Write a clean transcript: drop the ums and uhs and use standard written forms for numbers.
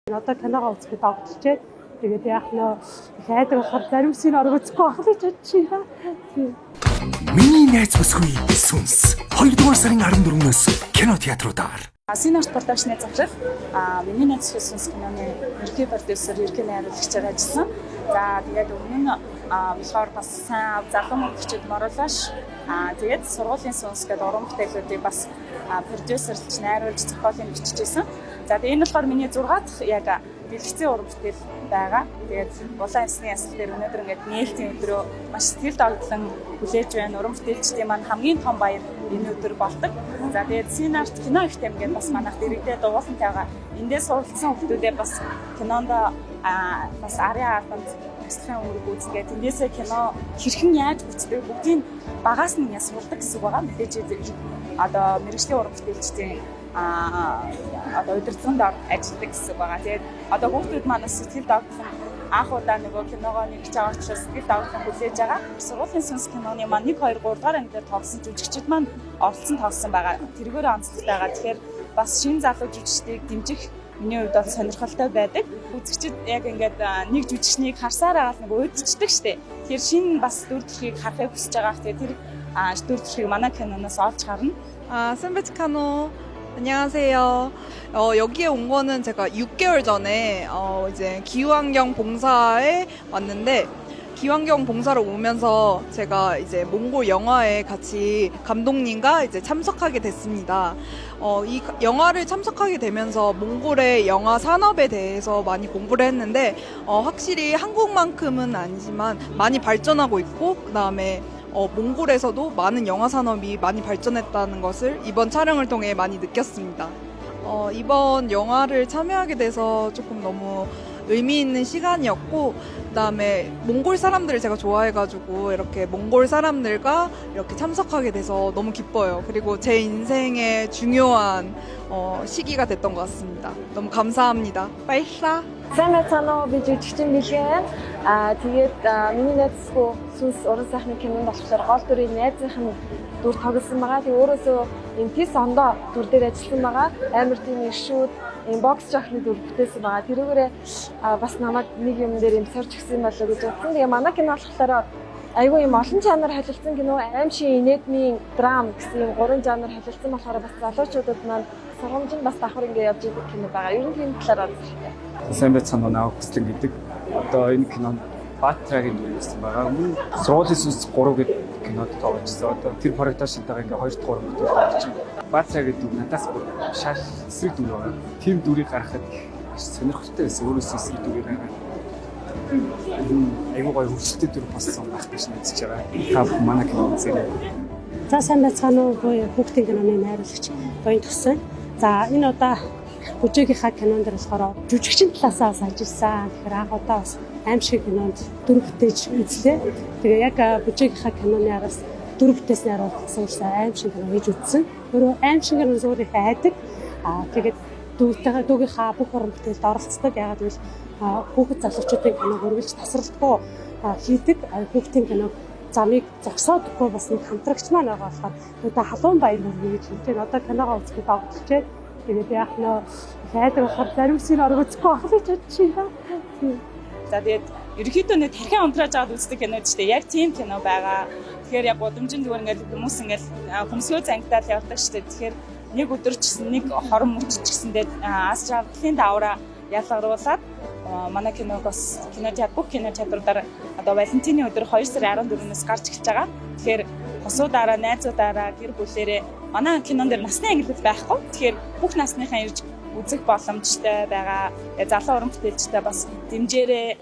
Одоо киногоо үзэхэд догтлжээ. Тэгээд яг нөө их айдаг болохоор заримсыг орох үзэхгүй байх гэж бодож байна. Миний найз бүсгүй сүнс 2 дугаар сарын 14-өөс кино театруудаар. Синарт продакшны захирал миний найз бүсгүй киноны ерхий продюсер, ерхий найруулагчаар ажилласан. За тэгээд өмнө нь болохоор бас сайн залуу мөнгөчд моруулаш. Тэгээд сургуулийн сүнс гэдэг уран бүтээлүүдийг бас продюсерлж, найруулж, зохиолын бичижсэн. За тэгээд энэ болохоор миний 6 дахь яг дэлгэцийн уран бүтээл байгаа. Тэгээд улаан эсний ясал дээр өнөөдөр ингээд нээлтийн өдрөө маш сэтгэл догтлон хүлээж байна. Уран бүтээлчдийн маань хамгийн том баяр энэ өдөр болдог. За тэгээд Синарт кино их тэмгээд бас манайх дэрэгдээ дугуулантайгаа эндээс суралцсан хүмүүсдээ бас кинонд бас арын албанд туслахын үүрэг үүсгээд тэндээсээ кино хэрхэн яаж бүтдэг бүгдийг багаас нь ясруулдаг гэсэн байгаа. Мэдээж одоо мэргэжлийн уран бүтээлчдийн одоо удирдлаганд ажилладаг гэсэн байгаа. Тэгээд одоо хүүхдүүд манаас сэтгэл догтлон анх удаа нөгөө киногоо нэгж байгаа учраас сэтгэл догтлон хүлээж байгаа. Сургуулийн сүнс киноны маань 1 2 3 дугаар ангиар тоглосон жүжигчид маань оролцсон тоглосон байгаа. Тэргээр онцлогтой байгаа. Тэгэхээр бас шинэ залуу жүжигчдийг дэмжих миний хувьд бол сонирхолтой байдаг. Үзэгчид яг ингээд нэг жүжигчнийг харсаар агаал нэг уйдчихдаг штеп. Тэгэхээр шинэ бас дүр төрхийг харахыг хүсэж байгаа. Тэгэхээр тэр дүр төрхийг манай киноноос олж харна. 샌베츠카노 안녕하세요. 여기에 온 거는 제가 6개월 전에 이제 기후환경 봉사에 왔는데 기후환경 봉사로 오면서 제가 이제 몽골 영화에 같이 감독님과 이제 참석하게 됐습니다. 이 영화를 참석하게 되면서 몽골의 영화 산업에 대해서 많이 공부를 했는데 확실히 한국만큼은 아니지만 많이 발전하고 있고 그다음에 몽골에서도 많은 영화 산업이 많이 발전했다는 것을 이번 촬영을 통해 많이 느꼈습니다. 이번 영화를 참여하게 돼서 조금 너무 의미 있는 시간이었고 그다음에 몽골 사람들을 제가 좋아해가지고 이렇게 몽골 사람들과 이렇게 참석하게 돼서 너무 기뻐요. 그리고 제 인생의 중요한 시기가 됐던 것 같습니다. 너무 감사합니다. 빠이사. Сайн байцгаана уу, би жүжигчин Билгэн. Тэгээд миний найзсгүй сүнс уран сайхны кинонд болохоор гол дүрийн найзынхын дүр тоглосон байгаа. Тэгээд өөрөөсөө энэ тис ондоо дүр дээр ажилласан байгаа. Амар тийм их шүүд энэ бокс жахны дүр бүтээсэн байгаа. Тэрүүгээрээ бас намайг нэг юм дээр юм сорж гисэн болоо гэж бодсон. Тэгээд манай кино болохоор айгүй юм олон жанр холилдсон кино, аим шин, инедмийн, драм гэсэн юм 3 жанр холилдсон болохоор бас залуучуудад маань сургамжинд бас давхар ингэ явж идэг кино байгаа. Ер нь тийм талаар үзлээ. Сайн байцгаана уу хүслэн гэдэг. Одоо энэ кинонд Баатрагийн дүр байсан байгаа. Өмнө сургуулийн сүнс 3 гэдэг кинод тоглосон. Одоо тэр продакшнтайгаа ингээ 2 дугаар бүтээл болгочихсон. Баатрагийн дүр надаас шал эсрэг дүр байгаа. Тийм дүрийг гаргахад маш сонирхолтой байсан. Өөрөөсөө эсрэг дүрийг гаргаад айгуу гоё хөвчлөлтөд дүр болсон байх гэж найдаж байгаа. Та манай кино үзээрэй. За сайн байцгаана уу хүүхдийн киноны найруулагч Гоён Төсөн. За энэ удаа бүжээгийнхаа кинонд болохоор жүжигчин талаасаа бас ажилласан. Тэгэхээр анх удаа бас аимшиг кинонд дүр бүтээж үзлээ. Тэгээ яг бүжээгийнхаа киноны араас дүр бүтээсний арга гэсэн аимшиг кино хийж үзсэн. Өөрөө аимшиг нь өөрөө хайдаг. Тэгээд дүүгийнхаа бүх уран бүтээлд оролцдог. Ягаад гэвэл хүүхэд залуучуудын киног үргэлж тасралтгүй хийдэг. Хүүхдийн киног замыг зогсоодгүй бас нэг хамтрагч маань байгаа болохоор одоо халуун баяр хүргэе гэж хэлдэг. Одоо киногоо үзэхэд догтлжээ. Тэгээд яг нөө хайдаг болохоор заримсыг орох үзэхгүй байх гэж бодож байна. За тэгээд ерөнхийдөө нэг тархин унтрааж аваад үздэг кинод ч яг тийм кино байгаа. Тэгэхээр яг удамжинд зүгээр ингээд хүмүүс ингээд хөмсгөө зангидаал явдаг шүү дээ. Тэгэхээр нэг өдөр ч гэсэн нэг хорон мөч ч гэсэндээ ас жаргалын давраа ялгаруулад манай киногоос бүх кино театруудаар одоо Валентины өдөр 2 сарын 14-өөс гарч эхэлж байгаа. Тэгэхээр хосуудаараа, найзуудаараа, гэр бүлээрээ манай кинон дээр насны ангиллал байхгүй. Тэгэхээр бүх насныхаа ирж үзэх боломжтой байгаа. Залуу уран бүтээлчтэй бас дэмжээрэй.